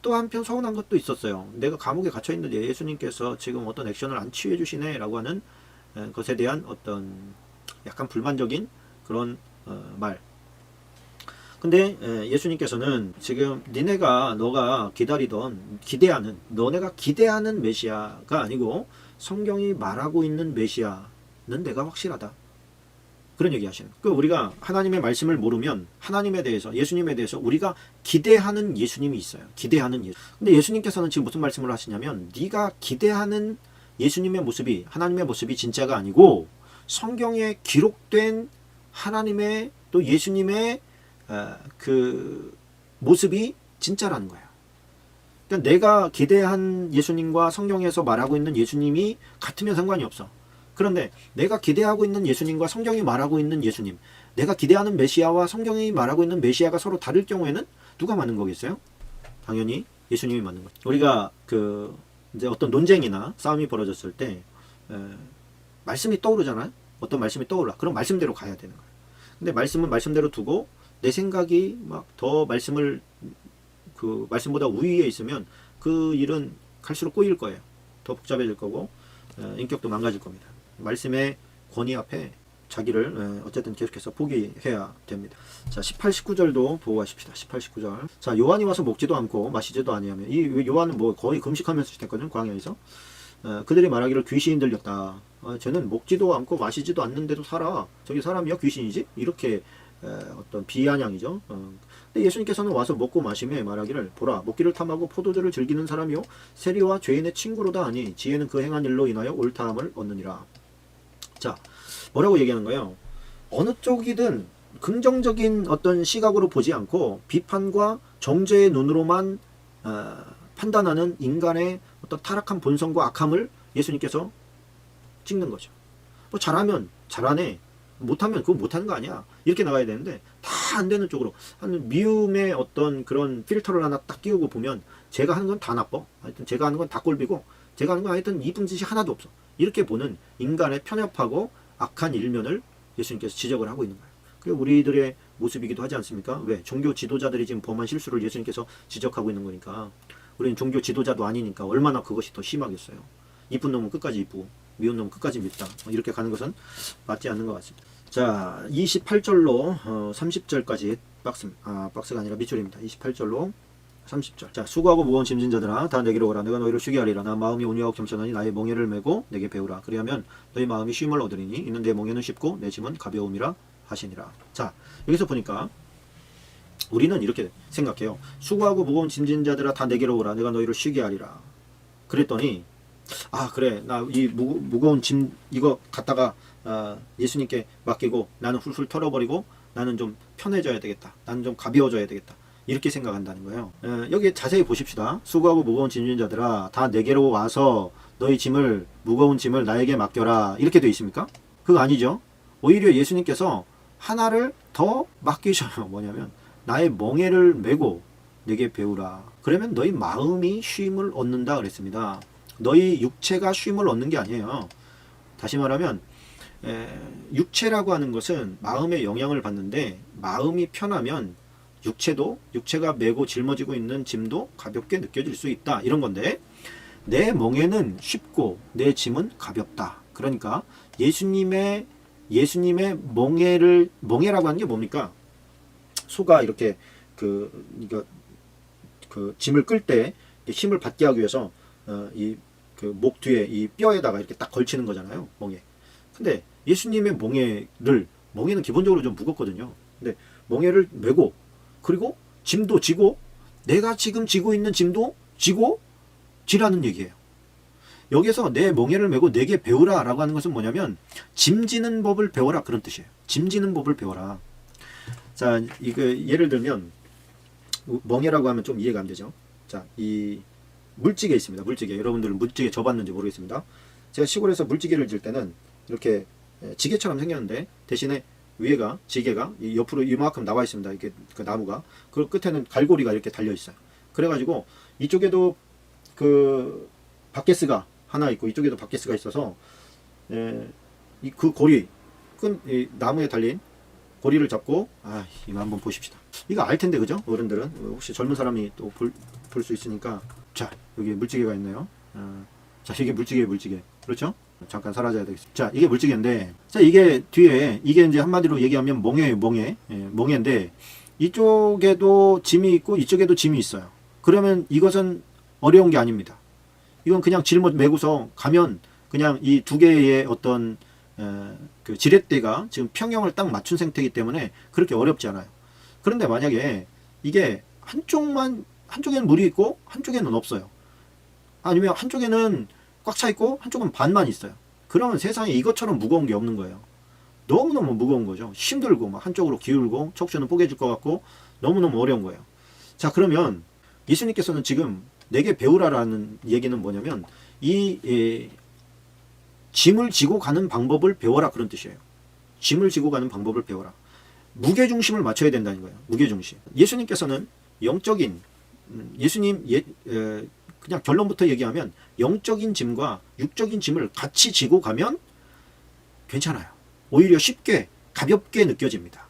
또 한편 서운한 것도 있었어요. 내가 감옥에 갇혀 있는데 예수님께서 지금 어떤 액션을 안 취해 주시네 라고 하는 것에 대한 어떤 약간 불만적인 그런 말. 근데 예수님께서는 지금 너가 너네가 기대하는 메시아가 아니고 성경이 말하고 있는 메시아는 내가 확실하다, 그런 얘기 하시는. 우리가 하나님의 말씀을 모르면 하나님에 대해서, 예수님에 대해서 우리가 기대하는 예수님이 있어요. 기대하는 예수. 근데 예수님께서는 지금 무슨 말씀을 하시냐면, 네가 기대하는 예수님의 모습이, 하나님의 모습이 진짜가 아니고 성경에 기록된 하나님의, 또 예수님의 그 모습이 진짜라는 거예요. 그러니까 내가 기대한 예수님과 성경에서 말하고 있는 예수님이 같으면 상관이 없어. 그런데 내가 기대하고 있는 예수님과 성경이 말하고 있는 예수님, 내가 기대하는 메시아와 성경이 말하고 있는 메시아가 서로 다를 경우에는 누가 맞는 거겠어요? 당연히 예수님이 맞는 거죠. 우리가 이제 어떤 논쟁이나 싸움이 벌어졌을 때 말씀이 떠오르잖아요. 어떤 말씀이 떠올라. 그럼 말씀대로 가야 되는 거예요. 근데 말씀은 말씀대로 두고 내 생각이 막 더 말씀보다 우위에 있으면 그 일은 갈수록 꼬일 거예요. 더 복잡해질 거고 인격도 망가질 겁니다. 말씀의 권위 앞에 자기를 어쨌든 계속해서 포기해야 됩니다. 자, 18, 19절도 보고 가십시다. 18, 19절. 자, 요한이 와서 먹지도 않고 마시지도 아니하며, 이 요한은 뭐 거의 금식하면서 지냈거든, 광야에서. 그들이 말하기를 귀신이 들렸다. 쟤는 먹지도 않고 마시지도 않는데도 살아. 저기 사람이야 귀신이지? 이렇게 어떤 비아냥이죠. 근데 예수님께서는 와서 먹고 마시며 말하기를, 보라, 먹기를 탐하고 포도주를 즐기는 사람이요 세리와 죄인의 친구로다 하니 지혜는 그 행한 일로 인하여 옳다함을 얻느니라. 자, 뭐라고 얘기하는 거예요? 어느 쪽이든 긍정적인 어떤 시각으로 보지 않고 비판과 정죄의 눈으로만 판단하는 인간의 어떤 타락한 본성과 악함을 예수님께서 찍는 거죠. 뭐 잘하면 잘하네, 못하면 그거 못하는 거 아니야, 이렇게 나가야 되는데 다 안 되는 쪽으로 한 미움의 어떤 그런 필터를 하나 딱 띄우고 보면 제가 하는 건 다 나빠, 하여튼 제가 하는 건 다 꼴비고 제가 하는 건 하여튼 이쁜 짓이 하나도 없어, 이렇게 보는 인간의 편협하고 악한 일면을 예수님께서 지적을 하고 있는 거예요. 그게 우리들의 모습이기도 하지 않습니까? 왜? 종교 지도자들이 지금 범한 실수를 예수님께서 지적하고 있는 거니까. 우리는 종교 지도자도 아니니까 얼마나 그것이 더 심하겠어요. 이쁜 놈은 끝까지 이쁘고 미운 놈은 끝까지 밉다, 이렇게 가는 것은 맞지 않는 것 같습니다. 자, 28절로 30절까지 박스가 아니라 밑줄입니다. 28절로 30절. 자, 수고하고 무거운 짐진 자들아 다 내게로 오라. 내가 너희를 쉬게 하리라. 나 마음이 온유하고 겸손하니 나의 멍에를 메고 내게 배우라. 그리하면 너희 마음이 쉼을 얻으리니 이는 내 멍에는 쉽고 내 짐은 가벼움이라 하시니라. 자, 여기서 보니까 우리는 이렇게 생각해요. 수고하고 무거운 짐진 자들아 다 내게로 오라. 내가 너희를 쉬게 하리라. 그랬더니 그래, 나 이 무거운 짐 이거 갖다가 예수님께 맡기고 나는 훌훌 털어버리고 나는 좀 편해져야 되겠다, 나는 좀 가벼워져야 되겠다, 이렇게 생각한다는 거예요. 여기 자세히 보십시다. 수고하고 무거운 짐진 자들아 다 내게로 와서 너희 짐을, 무거운 짐을 나에게 맡겨라, 이렇게 돼 있습니까? 그거 아니죠. 오히려 예수님께서 하나를 더 맡기셔요. 뭐냐면 나의 멍에를 메고 내게 배우라. 그러면 너희 마음이 쉼을 얻는다 그랬습니다. 너희 육체가 쉼을 얻는 게 아니에요. 다시 말하면 육체라고 하는 것은 마음의 영향을 받는데 마음이 편하면 육체가 메고 짊어지고 있는 짐도 가볍게 느껴질 수 있다, 이런 건데, 내 멍에는 쉽고 내 짐은 가볍다. 그러니까 예수님의 멍에라고 하는 게 뭡니까? 소가 이렇게 그 짐을 끌 때 힘을 받게 하기 위해서 이 목 뒤에 이 뼈에다가 이렇게 딱 걸치는 거잖아요, 멍에. 근데 예수님의 멍에는 기본적으로 좀 무겁거든요. 근데 멍에를 메고 그리고 짐도 지고 내가 지금 지고 있는 짐도 지라는 얘기예요. 여기서 내 멍에를 메고 내게 배우라 라고 하는 것은 뭐냐면 짐지는 법을 배워라, 그런 뜻이에요. 짐지는 법을 배워라. 자, 이거 예를 들면 멍에라고 하면 좀 이해가 안 되죠. 자, 이 물찌개 있습니다. 물찌개. 여러분들은 물찌개 져봤는지 모르겠습니다. 제가 시골에서 물찌개를 질 때는 이렇게 지게처럼 생겼는데 대신에 위에가, 지게가 옆으로 이만큼 나와 있습니다. 이렇게 그 나무가. 그 끝에는 갈고리가 이렇게 달려 있어요. 그래가지고 이쪽에도 그 밧개스가 하나 있고 이쪽에도 밧개스가 있어서 그 고리, 이 나무에 달린 고리를 잡고 이거 한번 보십시다. 이거 알 텐데, 그죠? 어른들은 혹시 젊은 사람이 또 볼 수 있으니까. 자, 여기 물찌개가 있네요. 자, 이게 물찌개. 그렇죠? 잠깐 사라져야 되겠습니다. 자, 이게 물찌개인데, 자, 이게 뒤에, 이게 이제 한마디로 얘기하면 멍에예요, 멍에. 멍에인데, 이쪽에도 짐이 있고, 이쪽에도 짐이 있어요. 그러면 이것은 어려운 게 아닙니다. 이건 그냥 짊어 메고서 가면, 그냥 이 두 개의 어떤, 그 지렛대가 지금 평형을 딱 맞춘 상태이기 때문에 그렇게 어렵지 않아요. 그런데 만약에 이게 한쪽에는 물이 있고, 한쪽에는 없어요. 아니면 한쪽에는 꽉 차 있고 한쪽은 반만 있어요. 그러면 세상에 이것처럼 무거운 게 없는 거예요. 너무너무 무거운 거죠. 힘들고 막 한쪽으로 기울고 척추는 뽀개질 것 같고 너무너무 어려운 거예요. 자, 그러면 예수님께서는 지금 내게 배우라라는 얘기는 뭐냐면 짐을 지고 가는 방법을 배워라, 그런 뜻이에요. 짐을 지고 가는 방법을 배워라. 무게중심을 맞춰야 된다는 거예요. 무게중심. 예수님께서는 영적인 예수님 그냥 결론부터 얘기하면 영적인 짐과 육적인 짐을 같이 지고 가면 괜찮아요. 오히려 쉽게 가볍게 느껴집니다.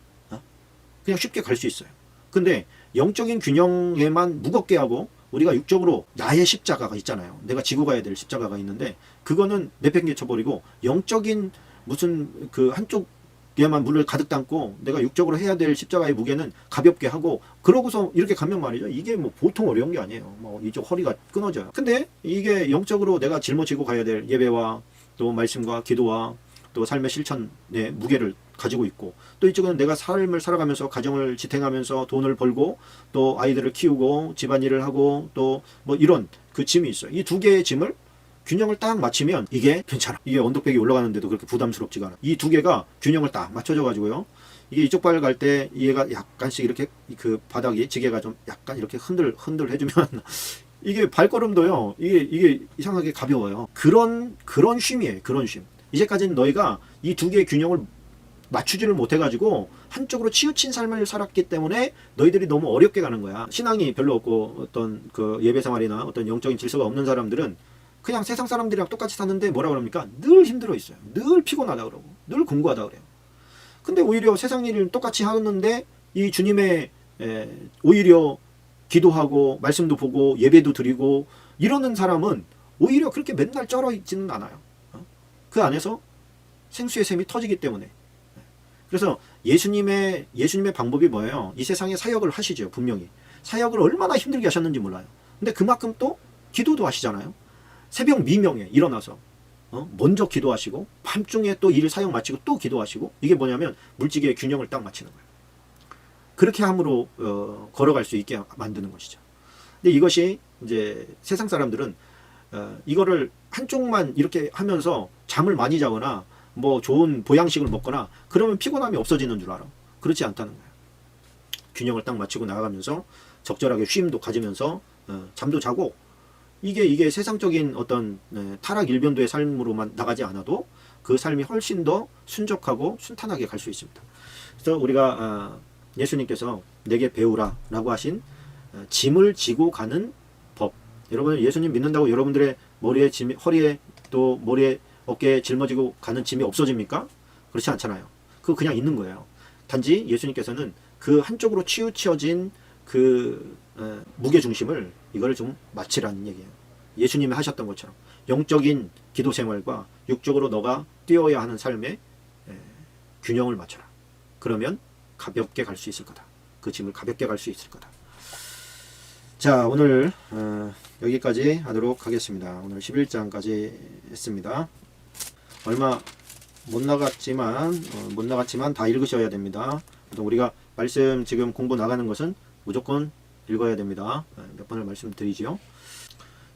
그냥 쉽게 갈 수 있어요. 근데 영적인 균형에만 무겁게 하고 우리가 육적으로 나의 십자가가 있잖아요. 내가 지고 가야 될 십자가가 있는데 그거는 내팽개쳐버리고 영적인 무슨 그 한쪽에만 물을 가득 담고 내가 육적으로 해야 될 십자가의 무게는 가볍게 하고 그러고서 이렇게 가면 말이죠. 이게 뭐 보통 어려운 게 아니에요. 뭐 이쪽 허리가 끊어져요. 근데 이게 영적으로 내가 짊어지고 가야 될 예배와 또 말씀과 기도와 또 삶의 실천의 무게를 가지고 있고 또 이쪽은 내가 삶을 살아가면서 가정을 지탱하면서 돈을 벌고 또 아이들을 키우고 집안일을 하고 또 뭐 이런 그 짐이 있어요. 이 두 개의 짐을 균형을 딱 맞추면 이게 괜찮아. 이게 언덕백이 올라가는데도 그렇게 부담스럽지가 않아. 이 두 개가 균형을 딱 맞춰져 가지고요. 이게 이쪽 발 갈 때 얘가 약간씩 이렇게 그 바닥이 지게가 좀 약간 이렇게 흔들 해주면 이게 발걸음도요. 이게 이상하게 가벼워요. 그런 쉼이에요. 그런 쉼. 이제까지는 너희가 이 두 개의 균형을 맞추지를 못해가지고 한쪽으로 치우친 삶을 살았기 때문에 너희들이 너무 어렵게 가는 거야. 신앙이 별로 없고 어떤 그 예배 생활이나 어떤 영적인 질서가 없는 사람들은 그냥 세상 사람들이랑 똑같이 사는데 뭐라 그럽니까? 늘 힘들어 있어요. 늘 피곤하다 그러고 늘 공부하다 그래요. 근데 오히려 세상 일을 똑같이 하는데 이 주님의 오히려 기도하고 말씀도 보고 예배도 드리고 이러는 사람은 오히려 그렇게 맨날 쩔어 있지는 않아요. 그 안에서 생수의 샘이 터지기 때문에. 그래서 예수님의 방법이 뭐예요? 이 세상에 사역을 하시죠. 분명히. 사역을 얼마나 힘들게 하셨는지 몰라요. 근데 그만큼 또 기도도 하시잖아요. 새벽 미명에 일어나서 먼저 기도하시고 밤중에 또 일 사역 마치고 또 기도하시고 이게 뭐냐면 물질의 균형을 딱 맞추는 거예요. 그렇게 함으로 걸어갈 수 있게 만드는 것이죠. 근데 이것이 이제 세상 사람들은 이거를 한쪽만 이렇게 하면서 잠을 많이 자거나 뭐 좋은 보양식을 먹거나 그러면 피곤함이 없어지는 줄 알아. 그렇지 않다는 거예요. 균형을 딱 맞추고 나아가면서 적절하게 쉼도 가지면서 잠도 자고 이게 세상적인 어떤 타락 일변도의 삶으로만 나가지 않아도 그 삶이 훨씬 더 순적하고 순탄하게 갈 수 있습니다. 그래서 우리가 예수님께서 내게 배우라 라고 하신 짐을 지고 가는 법. 여러분 예수님 믿는다고 여러분들의 머리에 짐, 허리에 또 머리에 어깨에 짊어지고 가는 짐이 없어집니까? 그렇지 않잖아요. 그거 그냥 있는 거예요. 단지 예수님께서는 그 한쪽으로 치우쳐진 그 무게중심을 이거를 좀 맞추라는 얘기예요. 예수님이 하셨던 것처럼 영적인 기도 생활과 육적으로 너가 뛰어야 하는 삶의 균형을 맞춰라. 그러면 가볍게 갈 수 있을 거다. 그 짐을 가볍게 갈 수 있을 거다. 자, 오늘 여기까지 하도록 하겠습니다. 오늘 11장까지 했습니다. 얼마 못 나갔지만 다 읽으셔야 됩니다. 우리가 말씀 지금 공부 나가는 것은 무조건 읽어야 됩니다. 몇 번을 말씀드리지요.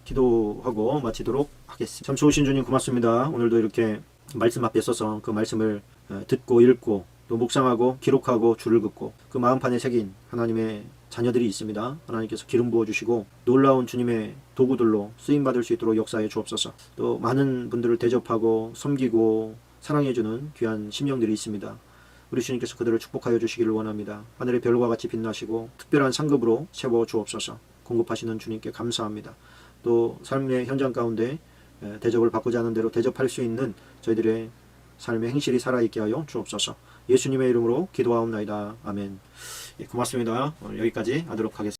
기도하고 마치도록 하겠습니다. 참 좋으신 주님 고맙습니다. 오늘도 이렇게 말씀 앞에 서서 그 말씀을 듣고 읽고 또 묵상하고 기록하고 줄을 긋고 그 마음판에 새긴 하나님의 자녀들이 있습니다. 하나님께서 기름 부어주시고 놀라운 주님의 도구들로 쓰임받을 수 있도록 역사해 주옵소서. 또 많은 분들을 대접하고 섬기고 사랑해주는 귀한 심령들이 있습니다. 우리 주님께서 그들을 축복하여 주시기를 원합니다. 하늘의 별과 같이 빛나시고 특별한 상급으로 세워 주옵소서. 공급하시는 주님께 감사합니다. 또 삶의 현장 가운데 대접을 받고자 하는 대로 대접할 수 있는 저희들의 삶의 행실이 살아있게 하여 주옵소서. 예수님의 이름으로 기도하옵나이다. 아멘. 고맙습니다. 오늘 여기까지 하도록 하겠습니다.